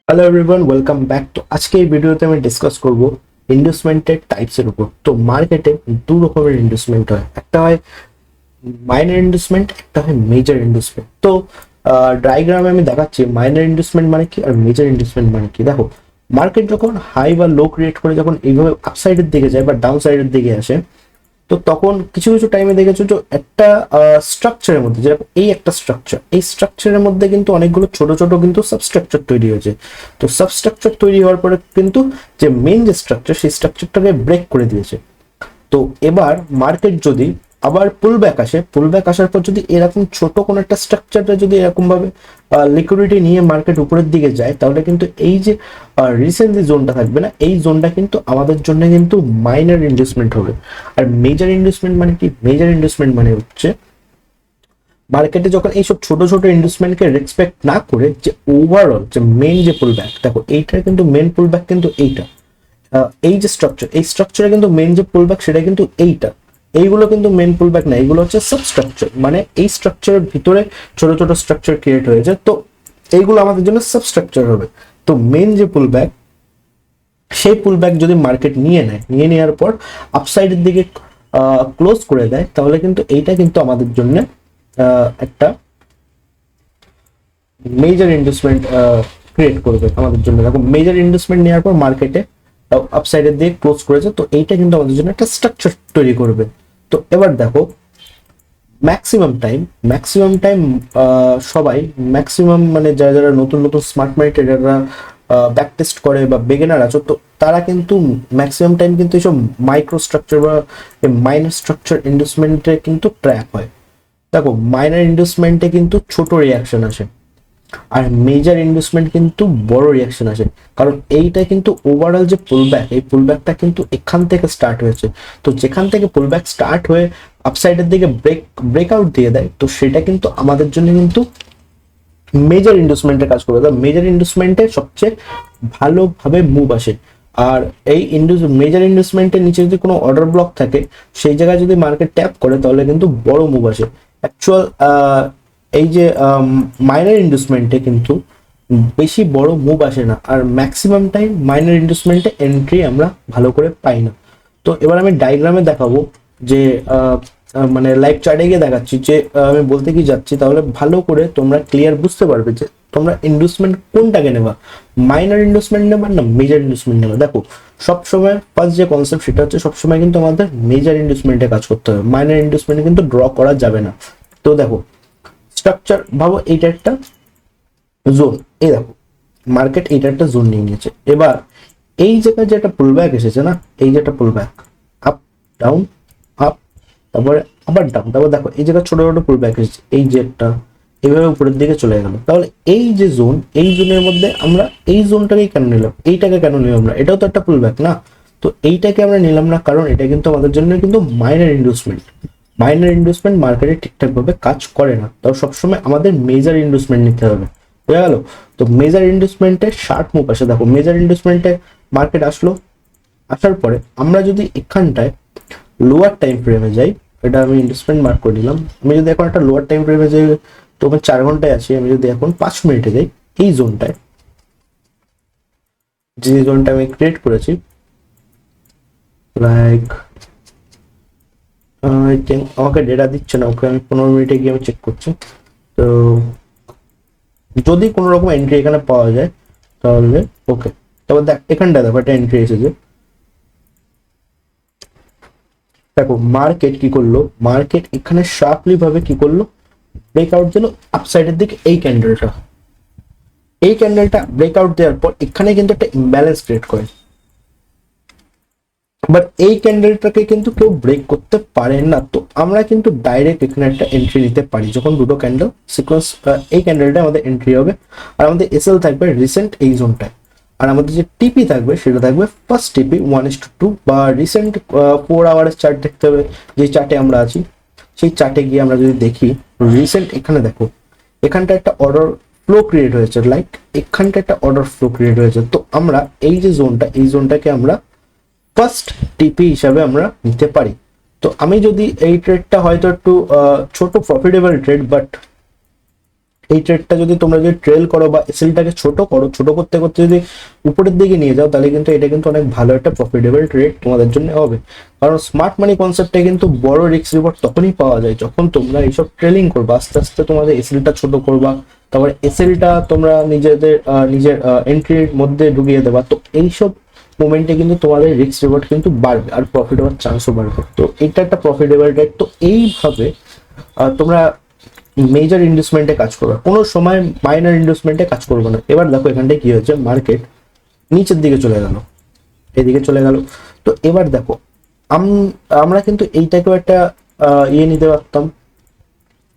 Hello everyone, welcome back. তো আজকে এই ভিডিওতে আমি ডিসকাস করব ইনভেস্টমেন্টের টাইপসের উপর। তো মার্কেটে দু রকমের ইনভেস্টমেন্ট হয়, একটা হয় মাইনর ইনভেস্টমেন্ট, একটা হয় মেজর ইনভেস্টমেন্ট। তো ডায়াগ্রামে আমি দেখাচ্ছি মাইনর ইনভেস্টমেন্ট মানে কি আর মেজর ইনভেস্টমেন্ট মানে কি। দেখো, মার্কেট যখন হাই বা লো ক্রিয়েট করে যখন এইভাবে আপসাইডের দিকে যায় বা ডাউন সাইডের দিকে আসে, তো তখন কিছু কিছু টাইমে দেখেছো যে একটা স্ট্রাকচারের মধ্যে, যেরকম এই একটা স্ট্রাকচার, এই স্ট্রাকচারের মধ্যে কিন্তু অনেকগুলো ছোট ছোট কিন্তু সাবস্ট্রাকচার তৈরি হয়েছে। তো সাবস্ট্রাকচার তৈরি হওয়ার পরে কিন্তু যে মেন যে স্ট্রাকচার, সেই স্ট্রাকচারটাকে ব্রেক করে দিয়েছে। তো এবার মার্কেট যদি আবার পুল ব্যাক আসে, পুল ব্যাক আসার পর যদি এরকম ছোট কোনো একটা স্ট্রাকচারটা যদি এরকম ভাবে লিকুইডিটি নিয়ে মার্কেট উপরের দিকে যায়, তাহলে কিন্তু এই যে রিসেন্ট যে জোনটা থাকবে না, এই জোনটা কিন্তু আমাদের জন্য কিন্তু মাইনর ইনভেস্টমেন্ট হবে। আর মেজর ইনভেস্টমেন্ট মানে কি? মেজর ইনভেস্টমেন্ট মানে হচ্ছে মার্কেটে যখন এইসব ছোট ছোট ইনভেস্টমেন্টকে রেসপেক্ট না করে যে ওভারঅল যে মেন যে পুল ব্যাক, দেখো এইটার কিন্তু মেন পুল ব্যাক কিন্তু এইটা, এই যে স্ট্রাকচার, এই স্ট্রাকচারে কিন্তু মেন যে পুলব্যাক সেটা কিন্তু এইটা, এইগুলো কিন্তু মেন পুলব্যাক না, এইগুলো হচ্ছে সাবস্ট্রাকচার। মানে এই স্ট্রাকচারের ভিতরে ছোট ছোট স্ট্রাকচার ক্রিয়েট হয়েছে, তো এইগুলো আমাদের জন্য সাবস্ট্রাকচার হবে। তো মেন যে পুলব্যাক, সেই পুলব্যাক যদি মার্কেট নিয়ে নেয়, নিয়ে নেওয়ার পর আপসাইডের দিকে ক্লোজ করে দেয়, তাহলে কিন্তু এইটা কিন্তু আমাদের জন্য একটা মেজর ইনভেস্টমেন্ট ক্রিয়েট করবে আমাদের জন্য। দেখো, মেজর ইনভেস্টমেন্ট নেওয়ার পর মার্কেটে আপসাইডের দিকে ক্লোজ করেছে, তো এইটা কিন্তু আমাদের জন্য একটা স্ট্রাকচার তৈরি করবে। তো এবার দেখো, ম্যাক্সিমাম টাইম সবাই, ম্যাক্সিমাম মানে যারা যারা নতুন নতুন স্মার্ট মানি ট্রেডাররা ব্যাক টেস্ট করে বা বেগিনার আছো, তো তারা কিন্তু ম্যাক্সিমাম টাইম কিন্তু এইসব মাইক্রো স্ট্রাকচার বা মাইনর স্ট্রাকচার ইনভেস্টমেন্টে কিন্তু ট্র্যাপ হয়। দেখো, মাইনর ইনভেস্টমেন্টে কিন্তু ছোট রিয়াকশন আসে, আর মেজর ইনভেস্টমেন্ট কিন্তু বড় রিয়াকশন আসে। কারণ এইটা কিন্তু ওভারঅল যে পুলব্যাক, এই পুলব্যাকটা কিন্তু এখান থেকে স্টার্ট হয়েছে। তো যেখান থেকে পুলব্যাক স্টার্ট হয়ে আপসাইডের দিকে ব্রেকআউট দিয়ে দেয়, তো সেটা কিন্তু আমাদের জন্য কিন্তু মেজর ইনভেস্টমেন্টের কাজ করবে। মেজর ইনভেস্টমেন্টে সবচেয়ে ভালোভাবে মুভ আসে। আর এই মেজর ইনভেস্টমেন্টের নিচে যদি কোনো অর্ডার ব্লক থাকে, সেই জায়গায় যদি মার্কেট ট্যাপ করে, তাহলে কিন্তু বড় মুভ আসে। অ্যাকচুয়াল এই যে মাইনর ইনভেস্টমেন্টে কিন্তু বেশি বড় মুভ আসে না, আর ম্যাক্সিমাম টাইম মাইনর ইনভেস্টমেন্টে এন্ট্রি আমরা ভালো করে পাই না। তো এবার আমি ডায়াগ্রামে দেখাবো যে মানে লাইভ চার্টে গিয়ে দেখাচ্ছি যে আমি বলতে কি যাচ্ছি, তাহলে ভালো করে তোমরা ক্লিয়ার বুঝতে পারবে যে তোমরা ইনভেস্টমেন্ট কোনটাকে নেবা, মাইনর ইনভেস্টমেন্ট নেবা না মেজর ইনভেস্টমেন্ট নেবা। দেখো, সবসময় ফার্স্ট যে কনসেপ্ট সেটা হচ্ছে সবসময় কিন্তু আমাদের মেজর ইনভেস্টমেন্টে কাজ করতে হবে, মাইনর ইনভেস্টমেন্ট কিন্তু ড্র করা যাবে না। তো দেখো, স্ট্রাকচার ভাবো, এইটা একটা জোন, এই দেখো মার্কেট এইটা একটা জোন নিয়ে নিয়েছে। এবার এই জায়গায় যে একটা পুল ব্যাক এসেছে না, এই যে একটা পুল ব্যাক, আপ ডাউন, আপ, তারপরে আবার ডাউন, তারপর দেখো এই জায়গায় ছোট ছোট পুল ব্যাক এসেছে, এই যে একটা এইভাবে উপরের দিকে চলে গেল। তাহলে এই যে জোন, এই জোনের মধ্যে আমরা এই জোনটাকেই কেন নিলাম, এইটাকে কেন নিলাম না? এটাও তো একটা পুল ব্যাক না? তো এইটাকে আমরা নিলাম না কারণ এটা কিন্তু আমাদের জন্য কিন্তু মাইনর ইনভেস্টমেন্ট। মাইনর ইনভেস্টমেন্ট মার্কেটে ঠিকঠাক ভাবে কাজ করে না, তাও সবসময় আমাদের মেজর ইনভেস্টমেন্ট নিতে হবে। বোঝা গেল? তো মেজর ইনভেস্টমেন্টে শার্ট মুভ আসে। দেখো, মেজর ইনভেস্টমেন্টে মার্কেট আসলো, আসার পরে আমরা যদি এখানটায় লোয়ার টাইম ফ্রেমে যাই, এটা আমি ইনভেস্টমেন্ট মার্ক করে নিলাম। আমি যদি এখন একটা লোয়ার টাইম ফ্রেমে যাই, তো আমি 4 ঘন্টায় আছি, আমি যদি এখন 5 মিনিটে যাই, এই জোনটায়, যে জোনটা আমি ক্রিয়েট করেছি, লাইক আমাকে ডেটা দিচ্ছে না, ওকে আমি 15 মিনিটে গিয়ে আমি চেক করছি। তো যদি কোনো রকম এন্ট্রি এখানে পাওয়া যায়, তাহলে ওকে। তবে দেখ, এখানটা দেখো একটা এন্ট্রি এসেছে। দেখো, মার্কেট কি করলো, মার্কেট এখানে শার্পলি ভাবে কি করলো, ব্রেকআউট দিল আপসাইডের দিকে। এই ক্যান্ডেলটা ব্রেকআউট দেওয়ার পর এখানে কিন্তু একটা ইমব্যালেন্স ক্রিয়েট করে, বাট এই ক্যান্ডেলটাকে কিন্তু কেউ ব্রেক করতে পারে না। তো আমরা কিন্তু ডাইরেক্ট এখানে একটা এন্ট্রি নিতে পারি, যখন দুটো ক্যান্ডেল সিকোয়েন্স, এই ক্যান্ডেলটা আমাদের এন্ট্রি হবে, আর আমাদের এসএল থাকবে রিসেন্ট এই জোনটায়, আর আমাদের যে টিপি থাকবে সেটা থাকবে ফার্স্ট টিপি 1:2 বা রিসেন্ট 4 আওয়ারের চার্ট দেখতে হবে, যে চার্টে আমরা আছি। সেই চার্টে গিয়ে আমরা যদি দেখি রিসেন্ট, এখানে দেখো এখানটা একটা অর্ডার ফ্লো ক্রিয়েট হয়েছে, লাইক এখানটা একটা অর্ডার ফ্লো ক্রিয়েট হয়েছে। তো আমরা এই যে জোনটা, এই জোনটাকে আমরা ফার্স্ট টিপি হিসাবে আমরা নিতে পারি। তো আমি যদি এই ট্রেডটা হয়তো একটু ছোট প্রফিটেবল ট্রেড, বাট এই ট্রেডটা যদি তোমরা যদি ট্রেল করো বা এসএলটাকে ছোট করো, ছোট করতে করতে যদি উপরের দিকে নিয়ে যাও, তাহলে কিন্তু এটা কিন্তু অনেক ভালো একটা প্রফিটেবল ট্রেড তোমাদের জন্য হবে। কারণ স্মার্ট মানি কনসেপ্টে কিন্তু বড় রিস্ক রিওয়ার্ড তখনই পাওয়া যায় যখন তোমরা এইসব ট্রেলিং করবা, আস্তে আস্তে তোমাদের এসএলটা ছোট করবা, তারপরে এসএলটা তোমরা নিজের এন্ট্রির মধ্যে ঢুকিয়ে দেবা। তো এইসব মোমেন্টে কিন্তু তোমাদের রিস্ক রিওয়ার্ড কিন্তু বাড়বে আর প্রফিট হওয়ার চান্সও বাড়বে। তো এটা একটা প্রফিটেবল ট্রেড। তো এইভাবে তোমরা মেজর ইনভেস্টমেন্টে কাজ করবে, কোনো সময় মাইনর ইনভেস্টমেন্টে কাজ করবে না। এবার দেখো এখানটায় কি হচ্ছে, মার্কেট নিচের দিকে চলে গেল, এদিকে চলে গেল। তো এবার দেখো আমরা কিন্তু এইটাকেও একটা নিতে পারতাম,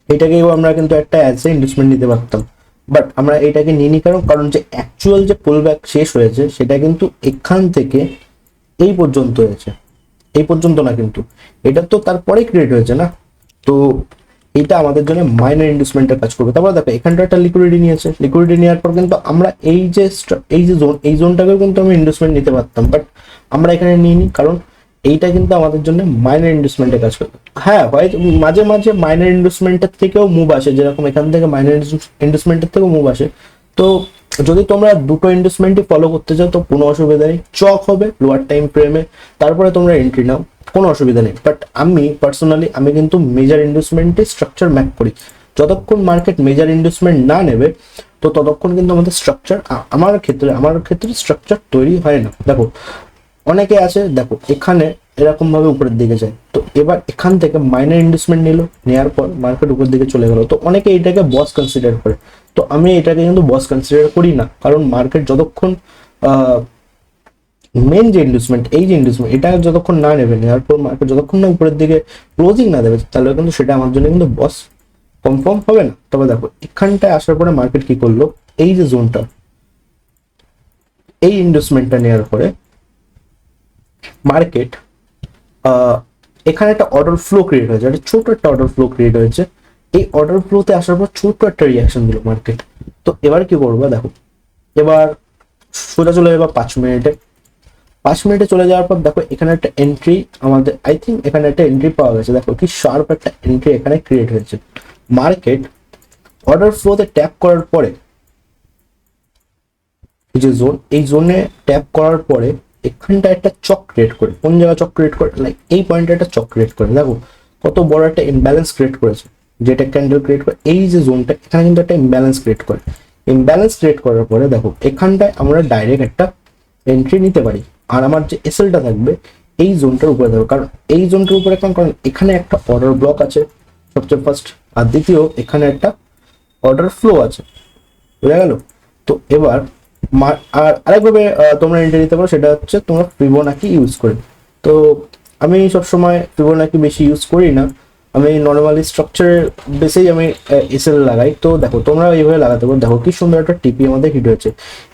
এটাকেও আমরা কিন্তু একটা অ্যাজ এ ইনভেস্টমেন্ট নিতে পারতাম, বাট আমরা এটাকে নিইনি। কারণ যে অ্যাকচুয়াল যে পুল ব্যাক শেষ হয়েছে সেটা কিন্তু এখান থেকে এই পর্যন্ত হয়েছে, এই পর্যন্ত না, কিন্তু এটা তো তারপরে ক্রিয়েট হয়েছে না। তো এটা আমাদের জন্য মাইনর ইনভেস্টমেন্টের কাজ করবে। তারপর দেখো এখানটা একটা লিকুইডিটি নিয়েছে, লিকুইডিটি নেওয়ার পর কিন্তু আমরা এই যে জোন, এই জোনটাকেও কিন্তু আমি ইনভেস্টমেন্ট নিতে পারতাম, বাট আমরা এখানে নিইনি, কারণ এইটা কিন্তু আমাদের জন্য মাইনর ইনভেস্টমেন্টের কাজ করবে। হ্যাঁ, হয়তো মাঝে মাঝে মাইনর ইনভেস্টমেন্টের থেকেও মুভ আসে, যেরকম এখান থেকে মাইনর ইনভেস্টমেন্টের থেকেও মুভ আসে। তো যদি তোমরা দুটো ইনভেস্টমেন্টই ফলো করতে চাও তো কোনো অসুবিধা নেই, চক হবে লোয়ার টাইম ফ্রেমে, তারপরে তোমরা এন্ট্রি নাও, কোনো অসুবিধা নেই। বাট আমি পার্সোনালি আমি কিন্তু মেজর ইনভেস্টমেন্টে স্ট্রাকচার ম্যাপ করি। যতক্ষণ মার্কেট মেজর ইনভেস্টমেন্ট না নেবে তো ততক্ষণ কিন্তু আমাদের স্ট্রাকচার, আমার ক্ষেত্রে স্ট্রাকচার তৈরি হয় না। দেখো অনেকে আছে, দেখো এখানে এরকম ভাবে উপরের দিকে যায়, তো এবার এখান থেকে মাইনর ইনভেস্টমেন্ট নিল, নেওয়ার পর মার্কেট উপরের দিকে চলে গেল। তো অনেকে এটাকে বস কনসিডার করে, তো আমি এটাকে কিন্তু বস কনসিডার করি না। কারণ মার্কেট যতক্ষণ মেন যে ইনভেস্টমেন্ট, এই যে ইনভেস্টমেন্ট, এটা যতক্ষণ না নেবে, নেওয়ার পর মার্কেট যতক্ষণ না উপরের দিকে ক্লোজিং না দেবে, তাহলে কিন্তু সেটা আমার জন্য কিন্তু বস কনফার্ম হবে না। তবে দেখো এখানটায় আসার পরে মার্কেট কি করলো, এই যে জোনটা, এই ইনভেস্টমেন্টটা নেওয়ার পরে মার্কেট এখানে একটা অর্ডার ফ্লো ক্রিয়েট হয়েছে, একটা ছোট একটা অর্ডার ফ্লো ক্রিয়েট হয়েছে। এই অর্ডার ফ্লোতে আসার পর ছোট একটা রিয়াকশন দিল মার্কেট। তো এবার কি করবো দেখো, এবার সোজা চলে যাবো 5 মিনিটে। 5 মিনিটে চলে যাওয়ার পর দেখো এখানে একটা এন্ট্রি, আমাদের আই থিঙ্ক এখানে একটা এন্ট্রি পাওয়া গেছে। দেখো কি শার্প একটা এন্ট্রি এখানে ক্রিয়েট হয়েছে। মার্কেট অর্ডার ফ্লোতে ট্যাপ করার পরে, এই যে জোন, এই জোনে ট্যাপ করার পরে এখানটা একটা চক ক্রিয়েট করে, কোন জায়গায় চক ক্রিয়েট করে, লাইক এই পয়েন্টে একটা চক ক্রিয়েট করে। দেখো কত বড় একটা ইমব্যালেন্স ক্রিয়েট করেছে, যেটা ক্যান্ডেল ক্রিয়েট করে। এই যে জোনটা এখানে কিন্তু একটা ইমব্যালেন্স ক্রিয়েট করে, ইমব্যালেন্স ক্রিয়েট করার পরে দেখো এখানটায় আমরা ডাইরেক্ট একটা এন্ট্রি নিতে পারি। আর আমার যে এসএলটা থাকবে এই জোনটার উপরে থাকবে, কারণ এই জোনটার উপরে কারণ এখানে একটা অর্ডার ব্লক আছে সবচেয়ে ফার্স্ট, আর দ্বিতীয় এখানে একটা অর্ডার ফ্লো আছে, বুঝা গেল। তো এবার আর আরেকভাবে তোমরা এন্ট্রি নিতে পারো, সেটা হচ্ছে তোমরা ফিবোনাকি ইউজ করে। তো আমি সবসময় ফিবোনাকি বেশি ইউজ করি না, আমি নর্মালি স্ট্রাকচারের বেসেই আমি এসএল লাগাই। তো দেখো তোমরা এইভাবে লাগাতে পারো। দেখো কি সুন্দর একটা টিপি আমাদের হিট হয়েছে।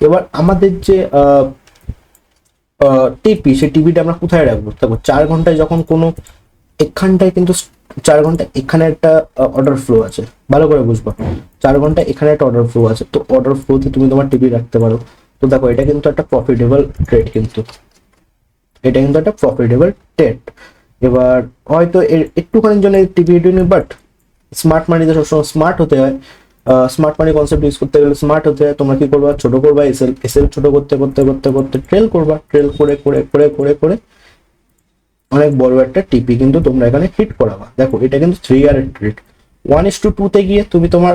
এবার আমাদের যে টিপি, সেই টিপিটা আমরা কোথায় রাখবো? দেখো 4 ঘন্টায় যখন কোনো এখানটায় কিন্তু 4 ঘন্টা এখানে একটা অর্ডার ফ্লো আছে, ভালো করে বুঝবা। 4 ঘন্টা এখানে একটা অর্ডার ফ্লো আছে, তো অর্ডার ফ্লোতে তুমি তোমার টিপি রাখতে পারো। তো দেখো এটা কিন্তু একটা প্রফিটেবল ট্রেড, কিন্তু এটা কিন্তু একটা প্রফিটেবল ট্রেড। এবার হয়তো একটুখানির জন্য টিপি নিই, বাট স্মার্ট মানিতে সবসময় স্মার্ট হতে হয়। স্মার্ট মানি কনসেপ্ট ইউজ করতে গেলে স্মার্ট হতে হয়। তোমরা কি করবা, ছোট করবা, এসএল ছোট করতে করতে করতে করতে ট্রেল করবা, ট্রেল করে করে করে করে করে অনেক বড় একটা টিপি কিন্তু তোমরা এখানে হিট করাবা। দেখো এটা কিন্তু 3 ইয়ারের ট্রেড। 1:2 গিয়ে তুমি তোমার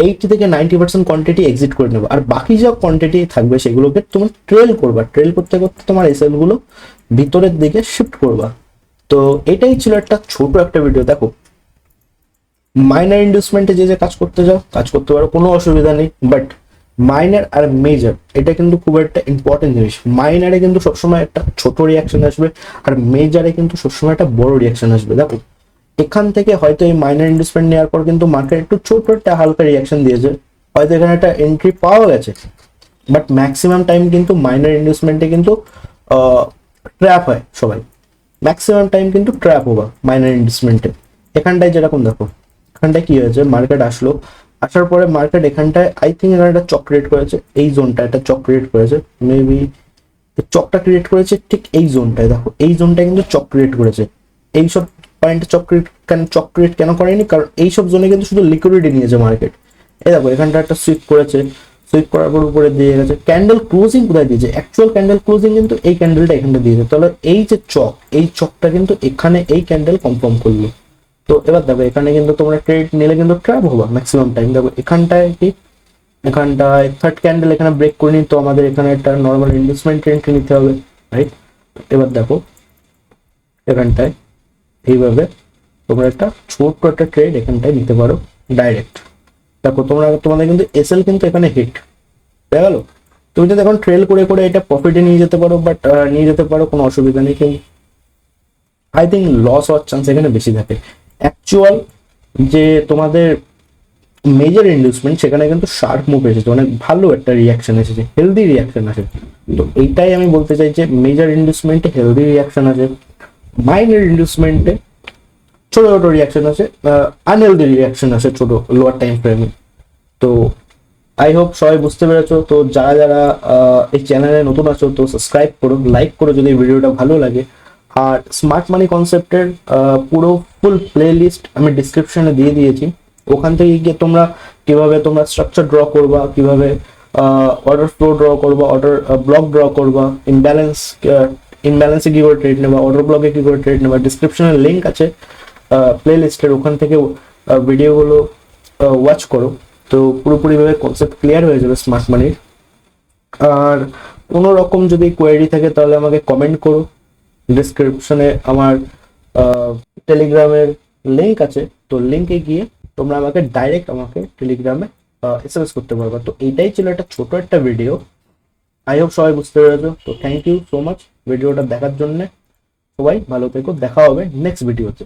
80 থেকে 90% কোয়ান্টিটি এক্সিট করে নেবে, আর বাকি যা কোয়ান্টিটি থাকবে সেগুলোকে তুমি ট্রেল করবা, ট্রেল করতে করতে তোমার এসএল গুলো ভিতরের দিকে শিফট করবা। তো এটাই ছিল একটা ছোট একটা ভিডিও। দেখো মাইনার ইনভেস্টমেন্টে যে কাজ করতে যাও কাজ করতে পারো, কোনো অসুবিধা নেই, বাট মাইনার আর মেজর এটা কিন্তু খুব একটা ইম্পর্টেন্ট জিনিস। মাইনারে কিন্তু সবসময় একটা ছোট রিয়াকশন আসবে, আর মেজরে কিন্তু সবসময় একটা বড় রিয়াকশন আসবে। দেখো এখান থেকে হয়তো এই মাইনার ইনভেস্টমেন্ট নেওয়ার পর কিন্তু মার্কেট একটু ছোট একটা হালকা রিয়াকশন দিয়েছে, হয়তো এখানে একটা এন্ট্রি পাওয়া গেছে, বাট ম্যাক্সিমাম টাইম কিন্তু মাইনার ইনভেস্টমেন্টে কিন্তু ট্র্যাপ হয় সবাই, ম্যাক্সিমাম টাইম কিন্তু ট্র্যাপ হবা মাইনার ইনভেস্টমেন্টে। এখানটায় যেরকম দেখো এখানটায় কি হয়েছে, মার্কেট আসলো, আসার পরে মার্কেট এখানটায় আই থিঙ্ক এখানে একটা চক ক্রিয়েট করেছে, এই জোনটা একটা চক ক্রিয়েট করেছে, মেবি চকটা ক্রিয়েট করেছে ঠিক এই জোনটায়। দেখো এই জোনটায় কিন্তু চক ক্রিয়েট করেছে। এইসব পয়েন্টে চক ক্রিয়েট কেন করেনি? কারণ এইসব জোনে কিন্তু শুধু লিকুইডিটি নিয়েছে মার্কেট, এই দেখো এখানটা একটা সুইপ করেছে, সুইপ করার পর উপরে দিয়ে গেছে। ক্যান্ডেল ক্লোজিং কোথায় দিয়েছে? অ্যাকচুয়াল ক্যান্ডেল ক্লোজিং কিন্তু এই ক্যান্ডেলটা এখানটা দিয়েছে। তাহলে এই যে চক, এই চকটা কিন্তু এখানে এই ক্যান্ডেল কনফার্ম করলো। তো এবার দেখো এখানে কিন্তু তোমরা ট্রেড নিলে কিন্তু ট্র্যাপ হবা ম্যাক্সিমাম টাইম। দেখো এখানটায় কি, এখানটায় থার্ড ক্যান্ডেল এখানে ব্রেক করে নি, তো আমাদের এখানে একটা নর্মাল ইনভেস্টমেন্ট এন্ট্রি নিতে হবে, রাইট? এবার দেখো এখানটায় এইভাবে তোমরা একটা ছোট্ট একটা ট্রেড এখানটায় নিতে পারো ডাইরেক্ট। দেখো তোমাদের কিন্তু এসএল কিন্তু এখানে হিট হয়ে গেল। তুমি যদি এখন ট্রেল করে করে এটা প্রফিটে নিয়ে যেতে পারো, বাট নিয়ে যেতে পারো, কোনো অসুবিধা নেই। কিন্তু আই থিঙ্ক লস হওয়ার চান্স এখানে বেশি থাকে। অ্যাকচুয়াল যে তোমাদের মেজর ইনভেস্টমেন্ট সেখানে কিন্তু শার্প মুভ এসেছে, অনেক ভালো একটা রিয়াকশন এসেছে, হেলদি রিয়াকশন আছে। তো এইটাই আমি বলতে চাই যে মেজর ইনভেস্টমেন্টে হেলদি রিয়াকশন আছে, মাইনর ইনভেস্টমেন্টে ছোট ছোট রিয়াকশন আছে, আনহেলদি রিয়াকশন আছে ছোট লোয়ার টাইম ফ্রেমে। তো আই হোপ সবাই বুঝতে পেরেছো। তো যারা যারা এই চ্যানেলে নতুন আছো তো সাবস্ক্রাইব করো, লাইক করো যদি ভিডিওটা ভালো লাগে। আর স্মার্ট মানি কনসেপ্টের পুরো ফুল প্লে লিস্ট আমি ডিসক্রিপশনে দিয়ে দিয়েছি। ওখান থেকে গিয়ে তোমরা কিভাবে তোমরা স্ট্রাকচার ড্র করবা, কিভাবে অর্ডার ফ্লো ড্র করবা, অর্ডার ব্লক ড্র করবা, ইমব্যালেন্সে কি করে ট্রেড নেবা, অর্ডার ব্লকে কি করে ট্রেড নেবা, ডিসক্রিপশনের লিঙ্ক আছে প্লে লিস্টের, ওখান থেকে ভিডিওগুলো ওয়াচ করো। তো পুরোপুরিভাবে কনসেপ্ট ক্লিয়ার হয়ে যাবে স্মার্ট মানির। আর কোনো রকম যদি কোয়েরি থাকে তাহলে আমাকে কমেন্ট করো। ডিসক্রিপশনে আমার টেলিগ্রামের লিঙ্ক আছে, তো লিঙ্কে গিয়ে তোমরা আমাকে ডাইরেক্ট আমাকে টেলিগ্রামে এসএমএস করতে পারবে। তো এইটাই ছিল একটা ছোট একটা ভিডিও। আই হোপ সবাই বুঝতে পেরেছো। তো থ্যাংক ইউ সো মাচ ভিডিওটা দেখার জন্য। সবাই ভালো থেকো, দেখা হবে নেক্সট ভিডিওতে।